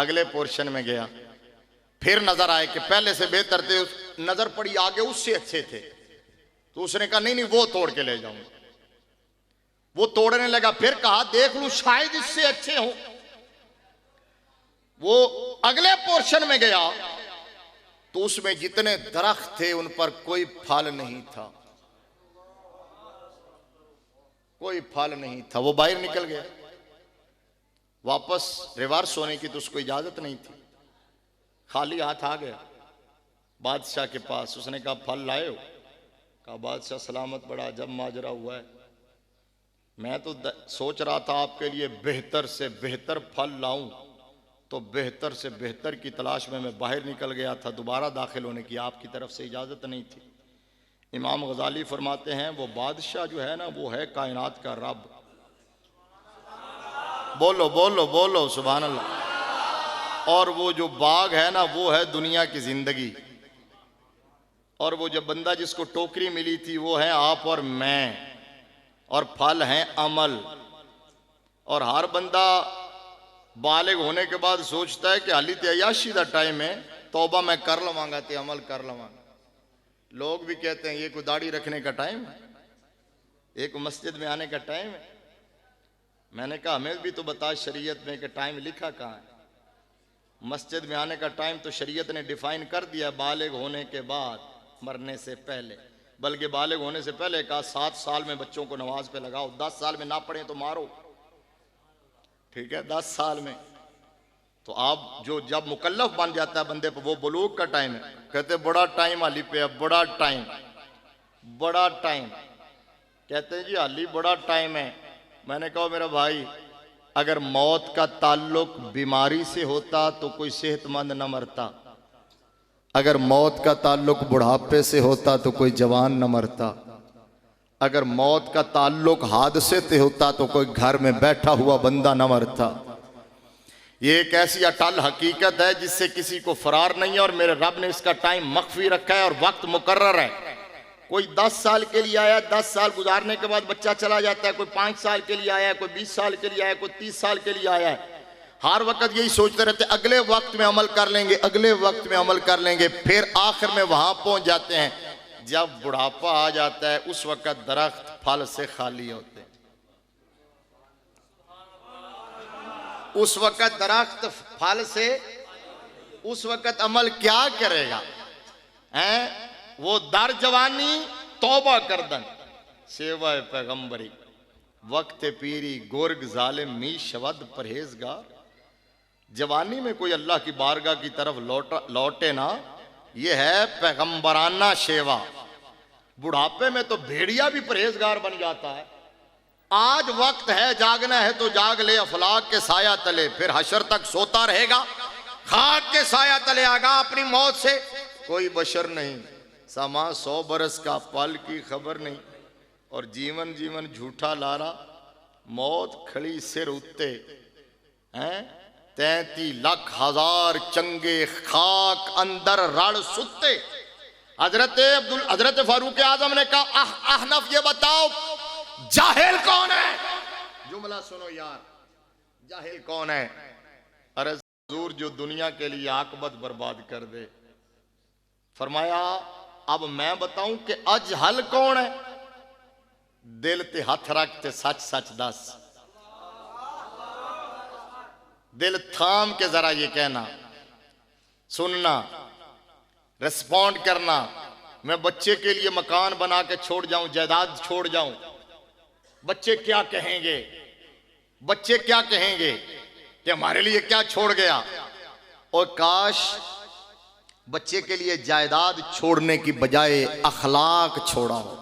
अगले पोर्शन में गया, फिर नजर आए कि पहले से बेहतर थे, नजर पड़ी आगे उससे अच्छे थे, तो उसने कहा नहीं नहीं वो तोड़ के ले जाऊंगा। वो तोड़ने लगा, फिर कहा देख लूं शायद इससे अच्छे हो। वो अगले पोर्शन में गया तो उसमें जितने दरख्त थे उन पर कोई फल नहीं था, कोई फल नहीं था। वो बाहर निकल गया, वापस रिवर्स होने की तो उसको इजाजत नहीं थी, खाली हाथ आ गया बादशाह के पास। उसने कहा फल लाए हो? कहा बादशाह सलामत, बड़ा अजब माजरा हुआ है, मैं तो सोच रहा था आपके लिए बेहतर से बेहतर फल लाऊं, तो बेहतर से बेहतर की तलाश में मैं बाहर निकल गया था, दोबारा दाखिल होने की आपकी तरफ से इजाज़त नहीं थी। इमाम गजाली फरमाते हैं वो बादशाह जो है ना वो है कायनात का रब। बोलो बोलो बोलो सुभान अल्लाह। और वो जो बाग है ना वो है दुनिया की जिंदगी, और वो जो बंदा जिसको टोकरी मिली थी वो है आप और मैं, और फल हैं अमल। और हर बंदा बालिग होने के बाद सोचता है कि हाली ते अयाशी का टाइम है, तौबा मैं कर लवांगा, ते अमल कर लवांगा। लोग भी कहते हैं ये कोई दाढ़ी रखने का टाइम है, एक मस्जिद में आने का टाइम है। मैंने कहा हमें भी तो बता शरीयत में कि टाइम लिखा कहाँ है। मस्जिद में आने का टाइम तो शरीयत ने डिफाइन कर दिया, बालिग होने के बाद, मरने से पहले। बल्कि बालिग होने से पहले कहा 7 साल में बच्चों को नमाज पे लगाओ, 10 साल में ना पढ़े तो मारो, ठीक है, 10 साल में। तो आप जो जब मुकल्लफ बन जाता है बंदे पर, वो बुलूग का टाइम है। कहते बड़ा टाइम हाली पे, बड़ा टाइम, बड़ा टाइम। कहते हैं जी हाली बड़ा टाइम है। मैंने कहा मेरा भाई, अगर मौत का ताल्लुक बीमारी से होता तो कोई सेहतमंद न मरता, अगर मौत का ताल्लुक बुढ़ापे से होता तो कोई जवान न मरता, अगर मौत का ताल्लुक हादसे से होता तो कोई घर में बैठा हुआ बंदा न मरता। ये एक ऐसी अटल हकीकत है जिससे किसी को फरार नहीं है, और मेरे रब ने इसका टाइम मख्फी रखा है और वक्त मुकर्रर है। कोई 10 साल के लिए आया, 10 साल गुजारने के बाद बच्चा चला जाता है, कोई 5 साल के लिए आया है, कोई 20 साल के लिए आया है, कोई 30 साल के लिए आया है। हर वक्त यही सोचते रहते अगले वक्त में अमल कर लेंगे, अगले वक्त में अमल कर लेंगे। फिर आखिर में वहां पहुंच जाते हैं जब बुढ़ापा आ जाता है, उस वक्त दरख्त फल से खाली होते हैं। उस वक्त दरख्त फल से, उस वक्त अमल क्या करेगा? हैं वो दर जवानी तौबा करदन सेवा पैगंबरी, वक्त पीरी गुर्ग जालिम मी शवद परहेजगार। जवानी में कोई अल्लाह की बारगाह की तरफ लौटे ना, ये है पैगंबराना सेवा। बुढ़ापे में तो भेड़िया भी परहेजगार बन जाता है। आज वक्त है जागना है तो जाग ले, अफलाक के साया तले, फिर हशर तक सोता रहेगा, खाक के साया तले आगा अपनी मौत से कोई बशर नहीं। समा 100 बरस का पल की खबर नहीं, और जीवन जीवन झूठा लारा, मौत खड़ी सिर उत्ते हैं, 33 लाख हजार चंगे खाक अंदर रड़ सुत्ते। हजरत फारूक आजम ने कहा अहनफ ये बताओ जाहिल कौन है? जुमला सुनो यार, जाहिल कौन है? अरे हुजूर जो दुनिया के लिए आकबत बर्बाद कर दे। फरमाया अब मैं बताऊं कि अजहल कौन है? दिल ते हथ रख ते सच सच दस, दिल थाम के जरा ये कहना, सुनना, रिस्पॉन्ड करना। मैं बच्चे के लिए मकान बना के छोड़ जाऊं, जायदाद छोड़ जाऊं, बच्चे क्या कहेंगे? बच्चे क्या कहेंगे कि हमारे लिए क्या छोड़ गया? और काश बच्चे के लिए जायदाद छोड़ने की बजाय अखलाक छोड़ा हो,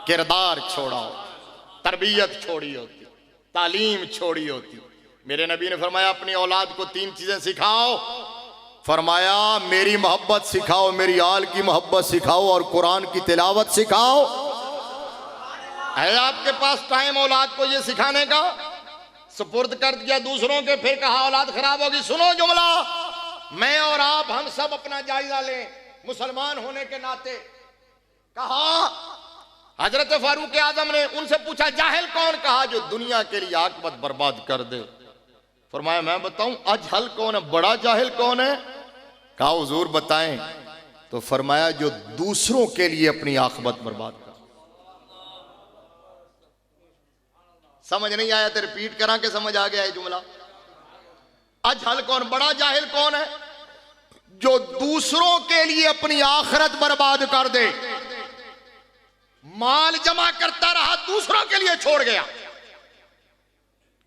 किरदार छोड़ा हो, तरबियत छोड़ी होती, तालीम छोड़ी होती। मेरे नबी ने फरमाया अपनी औलाद को 3 चीजें सिखाओ। फरमाया मेरी मोहब्बत सिखाओ, मेरी आल की मोहब्बत सिखाओ, और कुरान की तिलावत सिखाओ। है आपके पास टाइम औलाद को ये सिखाने का? सुपुर्द कर दिया दूसरों के, फिर कहा औलाद खराब होगी। सुनो जुमला, मैं और आप हम सब अपना जायजा लें मुसलमान होने के नाते। कहा हजरत फारूक आजम ने उनसे पूछा जाहिल कौन? कहा जो दुनिया के लिए आकबत बर्बाद कर दे। फरमाया मैं बताऊं अजहल कौन है, बड़ा जाहिल कौन है? कहा हुजूर बताएं। तो फरमाया जो दूसरों के लिए अपनी आखिरत बर्बाद कर। समझ नहीं आया तो रिपीट करा के समझ आ गया है जुमला। अजहल कौन, बड़ा जाहिल कौन है? जो दूसरों के लिए अपनी आखिरत बर्बाद कर दे। माल जमा करता रहा, दूसरों के लिए छोड़ गया,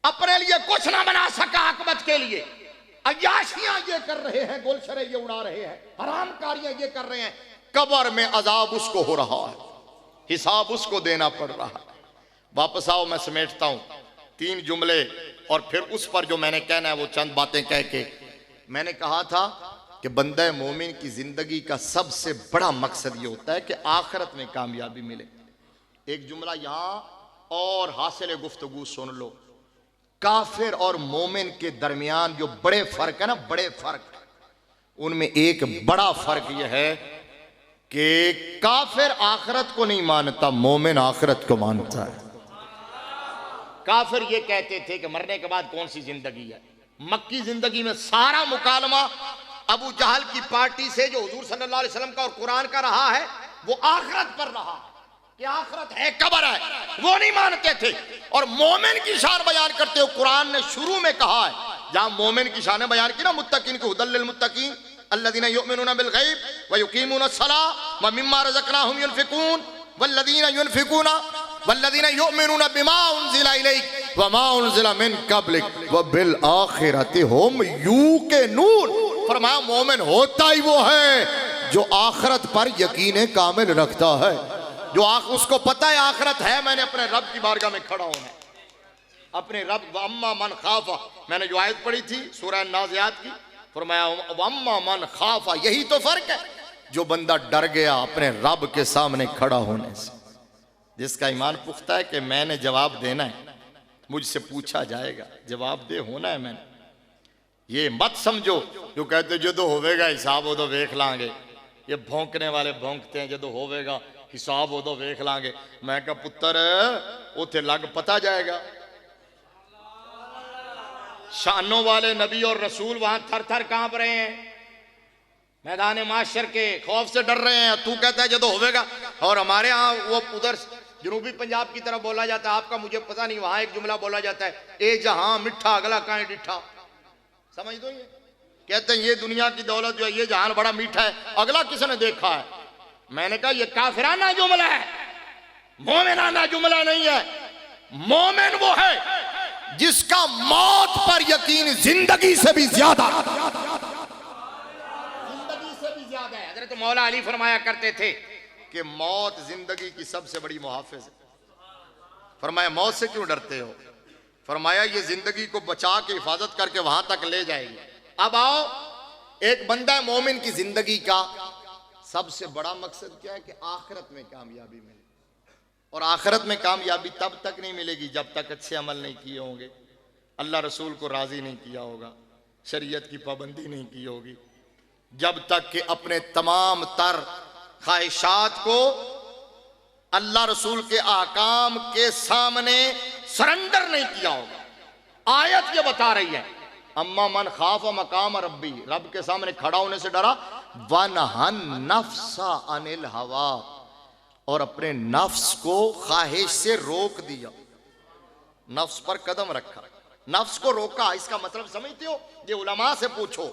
अपने लिए कुछ ना बना सका आकबत के लिए। अय्याशियां ये कर रहे हैं, गोलशरे ये उड़ा रहे हैं, हरामकारियां ये कर रहे हैं, कब्र में अजाब उसको हो रहा है, हिसाब उसको देना पड़ रहा है। वापस आओ, मैं समेटता हूं 3 जुमले और फिर उस पर जो मैंने कहना है वो चंद बातें कह के। मैंने कहा था कि बंदा मोमिन की जिंदगी का सबसे बड़ा मकसद ये होता है कि आखिरत में कामयाबी मिले। एक जुमला यहां और हासिल गुफ्तगू सुन लो। काफिर और मोमिन के दरमियान जो बड़े फर्क है ना, बड़े फर्क, उनमें एक बड़ा फर्क यह है कि काफिर आखिरत को नहीं मानता, मोमिन आखिरत को मानता है। काफिर ये कहते थे कि मरने के बाद कौन सी जिंदगी है। मक्की जिंदगी में सारा मुकालमा अबू जहल की पार्टी से जो हुजूर सल्लल्लाहु अलैहि वसल्लम का और कुरान का रहा है, वो आखिरत पर रहा कि आखिरत है, कब्र है, वो नहीं मानते थे। और मोमिन की शान बयान करते हो, कुरान ने शुरू में कहा है, जहां मोमिन की शान बयान की ना, मुत्तकीन को हुदल लिल मुत्तकीन अल्लज़ीना युमिनूना बिल गैब व युकीमूना सलाह व मिम्मा रज़क़नाहुम युनफिकून वल्लज़ीना युमिनूना बिमा उनज़िला इलैक व मा उनज़िला मिन क़ब्लिक व बिल आखिरति हुम यूक़िनून। फरमाया मोमिन होता ही वो है जो आखिरत पर यकीन कामिल रखता है, जो उसको पता है आखिरत है, मैंने अपने रब की बारगाह में खड़ा होना है, अपने रब। अम्मा मन खाफा, मैंने जो आयत पढ़ी थी सूरह नाज़ियात की, फरमाया अम्मा मन खाफा, यही तो फर्क है। जो बंदा डर गया अपने रब के सामने खड़ा होने से, जिसका ईमान पुख्ता है कि मैंने जवाब देना है, मुझसे पूछा जाएगा, जवाब दे होना है मैंने। ये मत समझो जो कहते जो होवेगा हिसाब हो तो वेख लांगे, ये भौंकने वाले भौंकते हैं, जो होवेगा हिसाब हो तो वेख लांगे। मैं कहा पुत्र उथे लग पता जाएगा। शानों वाले नबी और रसूल वहां थर थर कांप रहे हैं, मैदान माशर के खौफ से डर रहे हैं। तू कहता है जो होवेगा। और हमारे यहाँ वो उधर जनूबी पंजाब की तरफ बोला जाता है, आपका मुझे पता नहीं, वहां एक जुमला बोला जाता है, ए जहां मिठा अगला काहे डिठा। समझ दो, ये कहते हैं ये दुनिया की दौलत जो है, ये जहान बड़ा मीठा है, अगला किसने देखा है। मैंने कहा ये काफिराना जुमला है, मोमिनाना जुमला नहीं है। मोमिन वो है जिसका मौत पर यकीन जिंदगी से भी ज्यादा, जिंदगी से भी ज्यादा है। हजरत मौला अली फरमाया करते थे कि मौत जिंदगी की सबसे बड़ी मुहाफिज है। फरमाया मौत से क्यों डरते हो? फरमाया ये जिंदगी को बचा के हिफाजत करके वहां तक ले जाएगी। अब आओ, एक बंदा मोमिन की जिंदगी का सबसे बड़ा मकसद क्या है कि आखिरत में कामयाबी मिले। और आखिरत में कामयाबी तब तक नहीं मिलेगी जब तक अच्छे अमल नहीं किए होंगे, अल्लाह रसूल को राजी नहीं किया होगा, शरीयत की पाबंदी नहीं की होगी, जब तक कि अपने तमाम तर ख्वाहिशात को अल्लाह रसूल के आकाम के सामने सरेंडर नहीं किया होगा। आयत ये बता रही है, अम्मा मन खाफ मकाम रब्बी, रब के सामने खड़ा होने से डरा, वनहन नफ्सा अनिल हवा, और अपने नफ्स को ख्वाहिश से रोक दिया, नफ्स पर कदम रखा, नफ्स को रोका। इसका मतलब समझते हो? ये उलमा से पूछो,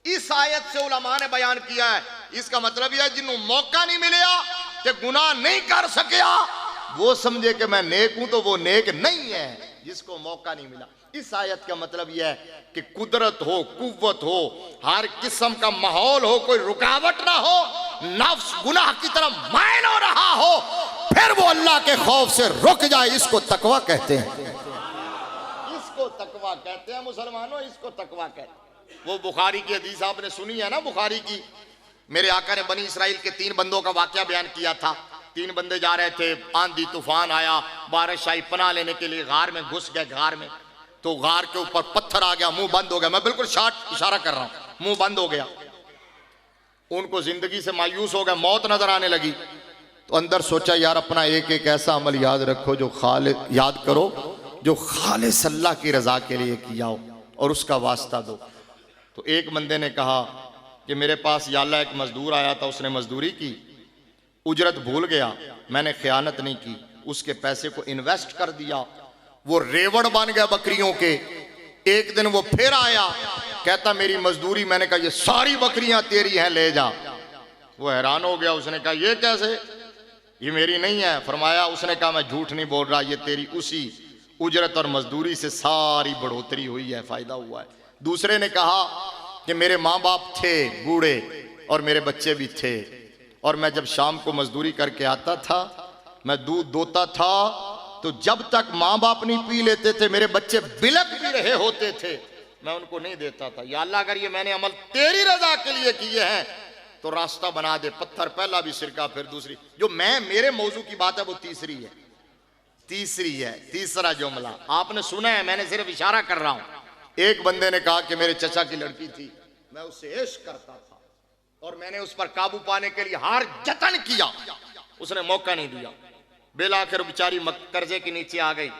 इस आयत से उलमा ने बयान किया है, इसका मतलब यह जिन्हों मौका नहीं मिला कि गुनाह नहीं कर सकिया, वो समझे कि मैं नेक हूं तो वो नेक नहीं है, जिसको मौका नहीं मिला। इस आयत का मतलब यह है कि कुदरत हो, कुव्वत हो, हर किस्म का माहौल हो, कोई रुकावट ना हो, नफ्स गुनाह की तरफ माइल हो रहा हो, फिर वो अल्लाह के खौफ से रुक जाए, इसको तकवा कहते हैं। इसको तकवा कहते हैं मुसलमानों, इसको तकवा कहते हैं। वो बुखारी की हदीस आपने सुनी है ना, बुखारी की, मेरे आका ने बनी इसराइल के 3 बंदों का वाकया बयान किया था। 3 बंदे जा रहे थे, आंधी तूफान आया, बारिश आई, पनाह लेने के लिए गार में घुस गए। गार में तो गार के ऊपर पत्थर आ गया, मुंह बंद हो गया। मैं बिल्कुल शार्ट इशारा कर रहा हूं, मुंह बंद हो गया। उनको जिंदगी से मायूस हो गया, मौत नजर आने लगी। तो अंदर सोचा यार अपना एक एक ऐसा अमल याद रखो जो याद करो जो खालिस अल्लाह की रजा के लिए किया हो। और उसका वास्ता दो। तो एक बंदे ने कहा कि मेरे पास या अल्लाह एक मजदूर आया था, उसने मजदूरी की, उजरत भूल गया, मैंने खयानत नहीं की, उसके पैसे को इन्वेस्ट कर दिया, वो रेवड़ बन गया बकरियों के। एक दिन वो फिर आया, कहता मेरी मजदूरी, मैंने कहा ये सारी बकरियां तेरी हैं, ले जा। वो हैरान हो गया, उसने कहा ये कैसे, ये मेरी नहीं है। फरमाया, उसने कहा मैं झूठ नहीं बोल रहा, ये तेरी उसी उजरत और मजदूरी से सारी बढ़ोतरी हुई है, फायदा हुआ है। दूसरे ने कहा कि मेरे माँ बाप थे बूढ़े और मेरे बच्चे भी थे, और मैं जब शाम को मजदूरी करके आता था, मैं दूध दोता था, तो जब तक माँ बाप नहीं पी लेते थे, मेरे बच्चे बिलक भी रहे होते थे, मैं उनको नहीं देता था। या अल्लाह अगर ये मैंने अमल तेरी रजा के लिए किए हैं तो रास्ता बना दे। पत्थर पहला भी सिरका, फिर दूसरी, जो मैं मेरे मौजू की बात है वो तीसरी है, तीसरा जुमला आपने सुना है, मैंने सिर्फ इशारा कर रहा हूं। एक बंदे ने कहा कि मेरे चचा की लड़की थी, मैं उससे इश्क करता था और मैंने उस पर काबू पाने के लिए हर जतन किया, उसने मौका नहीं दिया। बेलाखिर बेचारी कर्जे के नीचे आ गई,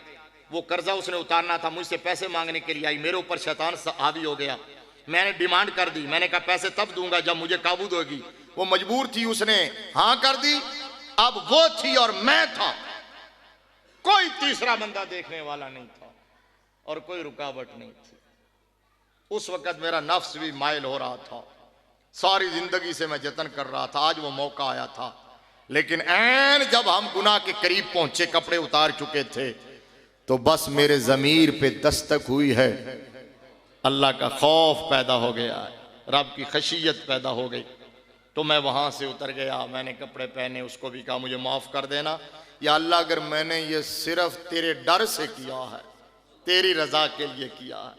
वो कर्जा उसने उतारना था, मुझसे पैसे मांगने के लिए आई, मेरे ऊपर शैतान हावी हो गया। मैंने डिमांड कर दी, मैंने कहा पैसे तब दूंगा जब मुझे काबू दोगी। वो मजबूर थी, उसने हाँ कर दी। अब वो थी और मैं था, कोई तीसरा बंदा देखने वाला नहीं था और कोई रुकावट नहीं थी। उस वक्त मेरा नफ्स भी माइल हो रहा था, सारी जिंदगी से मैं जतन कर रहा था, आज वो मौका आया था। लेकिन ऐन जब हम गुनाह के करीब पहुंचे, कपड़े उतार चुके थे, तो बस मेरे जमीर पे दस्तक हुई है, अल्लाह का खौफ पैदा हो गया, रब की खशियत पैदा हो गई। तो मैं वहां से उतर गया, मैंने कपड़े पहने, उसको भी कहा मुझे माफ कर देना, या अल्लाह अगर मैंने ये सिर्फ तेरे डर से किया है, तेरी रजा के लिए किया है,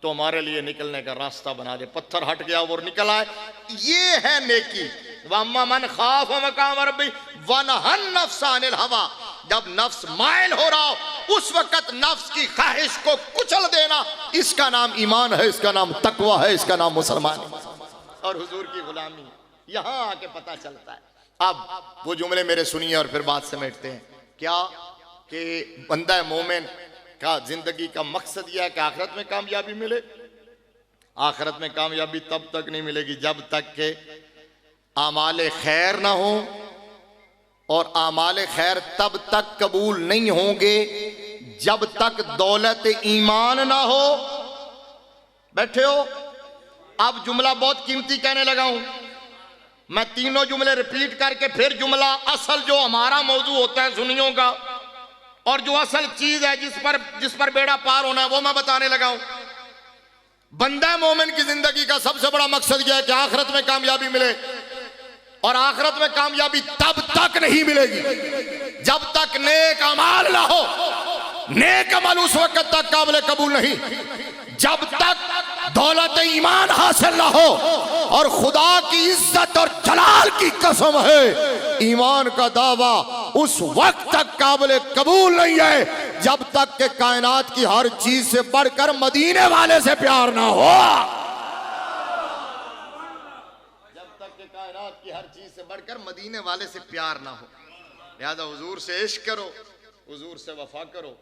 तो हमारे लिए निकलने का रास्ता बना दे। पत्थर हट गया, वो निकल आए। ये है नेकी। वम्मा मन खाफ मकाम रब्बी वनहन नफ्स अनिल हवा। जब नफ्स माइल हो रहा हो, उस वक्त नफ्स की ख्वाहिश को कुचल देना, इसका नाम ईमान है, इसका नाम तकवा है, इसका नाम मुसलमान और हुजूर की गुलामी। यहां आके पता चलता है। अब वो जुमले मेरे सुनिए और फिर बात समेटते हैं। क्या कि बंदा मोमिन का जिंदगी का मकसद यह है कि आखिरत में कामयाबी मिले। आखिरत में कामयाबी तब तक नहीं मिलेगी जब तक के आमाले खैर ना हो, और आमाले खैर तब तक कबूल नहीं होंगे जब तक दौलत ईमान ना हो। बैठे हो, अब जुमला बहुत कीमती कहने लगा हूं मैं। तीनों जुमले रिपीट करके फिर जुमला असल जो हमारा मौजू होता है सुनियों का, और जो असल चीज है जिस पर बेड़ा पार होना है, वो मैं बताने लगा हूं। बंदा मोमिन की जिंदगी का सबसे बड़ा मकसद यह है कि आखिरत में कामयाबी मिले, और आखिरत में कामयाबी तब तक नहीं मिलेगी जब तक नेक अमाल ना हो। नेक अमल उस वक्त तक काबिल कबूल नहीं जब तक दौलत ईमान हासिल ना हो। और खुदा की इज्जत और जलाल की कसम है, ईमान का दावा उस वक्त तक काबिल कबूल नहीं है जब तक के कायनात की हर चीज से बढ़कर मदीने वाले से प्यार ना हो। जब तक के कायनात की हर चीज से बढ़कर मदीने वाले से प्यार ना हो। लिहाजा हुजूर से इश्क करो, हुजूर से वफा करो,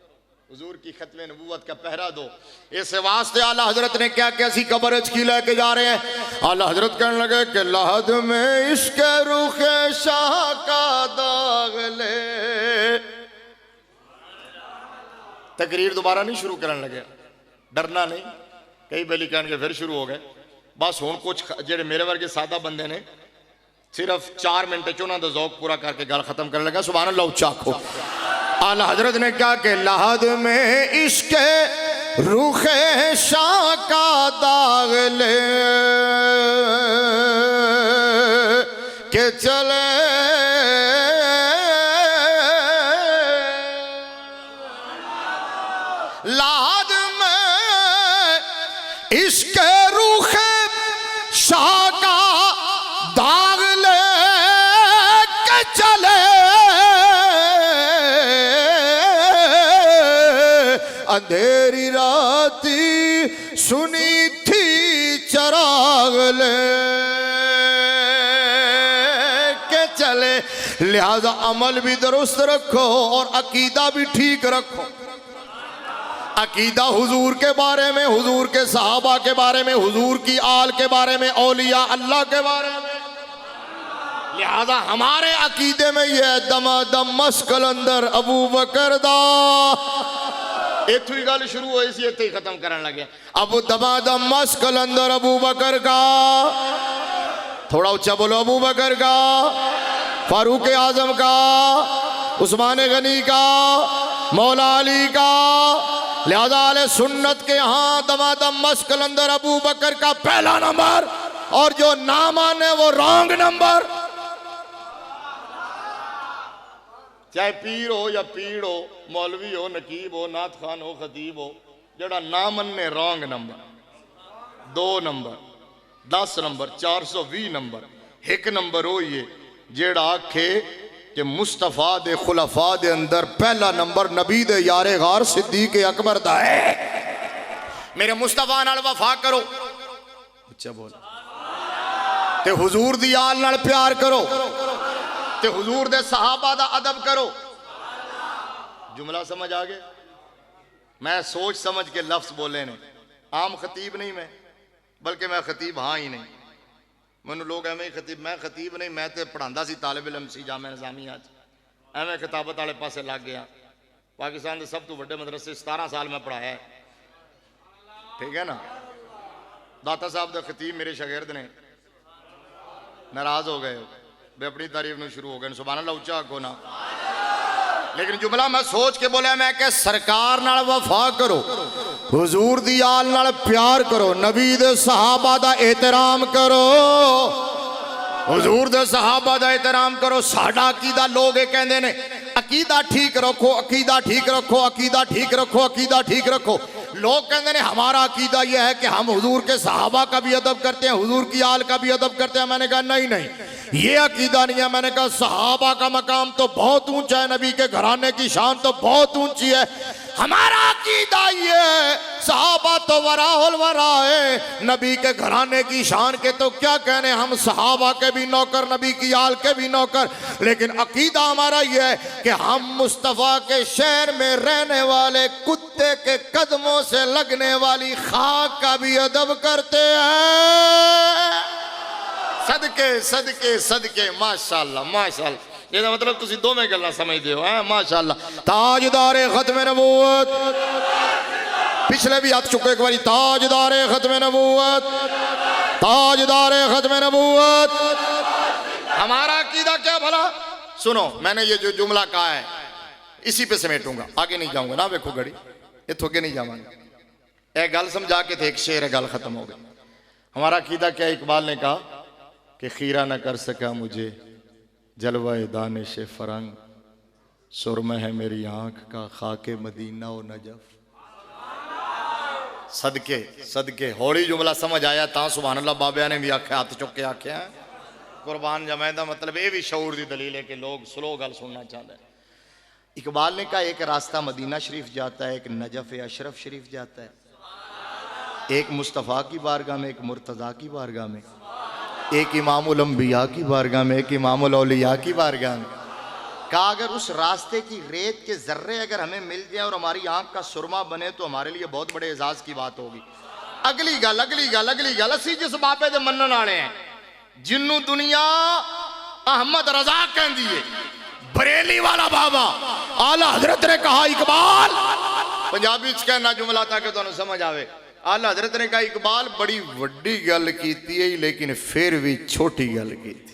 हुजूर की खत्मे नबूवत का पहरा दो। इस वास्ते आला हजरत ने क्या कैसी कब्र की लेके जा रहे हैं। आला हजरत कहने लगे कि लहद में इश्क रुखे शाह का दाग ले। तकरीर दोबारा नहीं शुरू करने लगे, डरना नहीं। कई बेली कहने के फिर शुरू हो गए। बस हुण कुछ जेडे मेरे वर्गे सादा बंदे ने सिर्फ 4 मिनट च उन्होंने ज़ौक पूरा करके गल खत्म करने लगा। सुभान अल्लाह, उच्चा आखो। आला हजरत ने क्या कि लहद में इश्क रुखे शाह का दाग ले के चले लहद में इश्क रुखे शाह का दाग ले के चले अंधेरी राती सुनी थी चराग ले के चले। लिहाजा अमल भी दुरुस्त रखो और अकीदा भी ठीक रखो। अकीदा हुजूर के बारे में, हुजूर के सहाबा के बारे में, हुजूर की आल के बारे में, औलिया अल्लाह के बारे में। लिहाजा हमारे अकीदे में यह है दमादम मस्कलंदर अबू बकर दा। इत्थों ही गल शुरू हुई सी, इत्थे ही खत्म करन लगे। अब दमादम मस्कलंदर अबू बकर का, थोड़ा ऊंचा बोलो, अबू बकर का, फारूक आजम का, उस्मान गनी का, मौला अली का। लिहाजा अहले सुन्नत के यहाँ दमादम मस्कलंदर अबू बकर का पहला नंबर, और जो ना माने वो रॉन्ग नंबर। चाहे पीर हो या पीड़ हो, मौलवी हो, नकीब हो, नाथ खान हो, खतीब हो, जड़ा ना मनने wrong number. 2 number, 10 number, 420 number. एक नंबर हो ये जेड़ा आखे कि मुस्तफा दे खुलफा दे अंदर पहला नंबर नबी दे यारे गार सिद्दीक अकबर दा है। मेरे मुस्तफा नाल वफा करो, अच्छा बोल, ते हुजूर दी आल नाल प्यार करो, ते हुजूर दे सहाबा दा अदब करो। जुमला समझ आ गया? मैं सोच समझ के लफ्ज बोले ने, आम खतीब नहीं मैं, बल्कि मैं खतीब हाँ ही नहीं। मैनू लोग एवं ही खतीब, मैं खतीब नहीं, मैं तो पढ़ाता सी, तालिब इलम सी जामे निज़ामिया एवं खिताबत वाले पासे लग गया। पाकिस्तान के सब तो बड़े मदरसे 17 साल मैं पढ़ाया है, ठीक है ना। दाता साहब दा खतीब मेरे शागिर्द ने, नाराज हो गए, वे अपनी तारीफ में शुरू हो गए। सुभान अल्लाह, उच्चा आखो ना। लेकिन जुमला मैं सोच के बोलिया, मैं क्या सरकार नाल वफा करो, हुजूर दी आल नाल प्यार करो, नबी दे सहाबा दा एहतराम करो, हुजूर दे सहाबा दा एहतराम करो। साडा अकीदा लोग ये कहंदे ने, अकीदा ठीक रखो, अकीदा ठीक रखो, अकीदा ठीक रखो, अकीदा ठीक रखो। लोग कहते हैं हमारा अकीदा यह है कि हम हुजूर के सहाबा का भी अदब करते हैं, हुजूर की आल का भी अदब करते हैं। मैंने कहा नहीं नहीं, ये अकीदा नहीं है। मैंने कहा सहाबा का मकाम तो बहुत ऊंचा है, नबी के घराने की शान तो बहुत ऊंची है। हमारा अकीदा ये है, सहाबा तो वराहुल वरा है, नबी के घराने की शान के तो क्या कहने, हम सहाबा के भी नौकर, नबी की आल के भी नौकर। लेकिन अकीदा हमारा ये है कि हम मुस्तफ़ा के शहर में रहने वाले कुत्ते के कदमों से लगने वाली खाक का भी अदब करते हैं। सदके सदके सदके, माशाअल्लाह माशाअल्लाह। ये मतलब तुसी दो में गल्ला समझते हो, हैं माशाअल्लाह। ताजदारे खत्म नबूवत, पिछले भी हाथ चुको एक बारी, ताजदारे खत्म नबूवत, ताजदारे खत्म नबूवत। हमारा अकीदा क्या भला? सुनो, मैंने ये जो जुमला कहा है इसी पे समेटूंगा, आगे नहीं जाऊंगा ना। देखो घड़ी ये थोके नहीं जाऊंगा। एक गल समझा के थे, एक शेर है, गल खत्म हो गई। हमारा अकीदा क्या? इकबाल ने कहा कि खीरा न कर सका मुझे जलवाए दानिश फरंग, सुरमा है मेरी आंख का खाके मदीना और नजफ। सदके सदके, हौली जुमला समझ आया ता सुभान अल्लाह बाबिया ने भी आख्या, हाथ चुक के आख्या कुर्बान जमैदा। मतलब ये भी शऊर की दलील है कि लोग स्लो गल सुनना चाहते हैं। इकबाल ने कहा एक रास्ता मदीना शरीफ जाता है, एक नजफ अशरफ शरीफ जाता है, एक मुस्तफ़ा की बारगाह में, एक मुर्तज़ा की बारगाह में, एक इमामुल अंबिया की बारगाह में, एक इमामुल औलिया की बारगाह में। कहा अगर उस रास्ते की रेत के जर्रे अगर हमें मिल जाए और हमारी आंख का सुरमा बने तो हमारे लिए बहुत बड़े एजाज की बात होगी। अगली गल अगली गल अगली गल, असी जिस बाबे दे मनन वाले हैं, जिन्नू दुनिया अहमद रजा कहती है, बरेली वाला बाबा, आला हजरत ने कहा इकबाल, पंजाबी च कहना जुमला ताकि तुहानू समझ आवे। आला हजरत ने कहा इकबाल बड़ी वड्डी गल कीती है, लेकिन फिर भी छोटी गल की थी।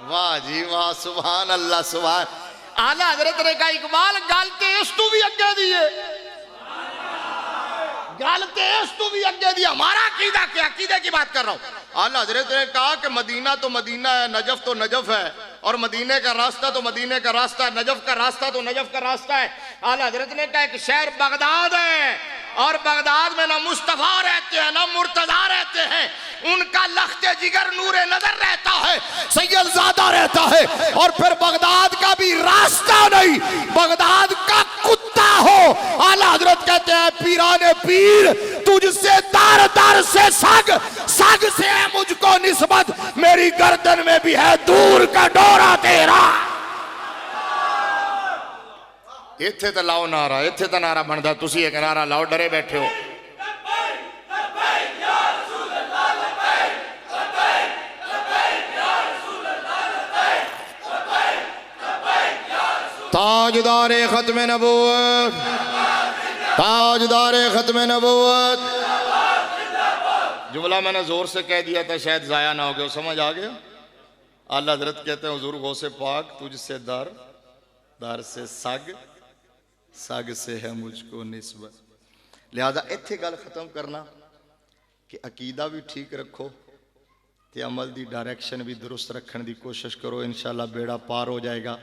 वाह जी वाह, सुभान अल्लाह सुभान। आला हजरत ने कहा इकबाल गल ते इस तू भी अगे दी है, गल ते इस तू भी अगे दी। हमारा अकीदा क्या? अकीदे की बात कर रहा हूं। आला हजरत ने कहा कि मदीना तो मदीना है, नजफ तो नजफ है, और मदीने का रास्ता तो मदीने का रास्ता है, नजफ का रास्ता तो नजफ का रास्ता है। आला हजरत ने कहा एक शहर बगदाद है, और बगदाद में ना मुस्तफा रहते हैं ना मुर्तजा रहते हैं, उनका लख्ते जिगर नूरे नजर रहता है, सैयदजादा रहता है। और फिर बगदाद का भी रास्ता नहीं, बगदाद का कुत्ता हो। आला हजरत कहते हैं पीराने पीर तुझसे दर दर से सग, सग से है मुझको निस्बत, मेरी गर्दन में भी है दूर का डोरा तेरा। इत्थे तो लाओ नारा, इत्थे तो नारा बनता, तुसी एक नारा लाओ, डरे बैठे हो। ताजदारे खत्म नबूवत, ताजदारे खत्म नबूवत। जुमला मैंने जोर से कह दिया था, शायद जाया ना हो गया, समझ आ गया। आला हजरत कहते हैं हुजूर गौसे पाक तुझसे दर, दर से सग, सग से है मुझको निस्बत। लिहाजा इत्थे गल खत्म करना कि अकीदा भी ठीक रखो ते अमल दी डायरेक्शन भी दुरुस्त रखने की कोशिश करो, इंशाअल्लाह बेड़ा पार हो जाएगा।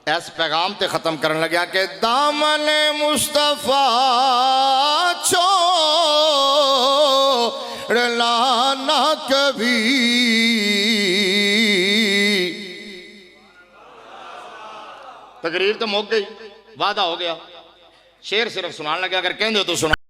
इस पैगाम ते खत्म करने लग्या कि दामन मुस्तफा छोड़ लाना कभी, तकरीर तो मुक गई, वादा हो गया, शेर सिर्फ सुनाने लगा, अगर कहते हो तो सुना।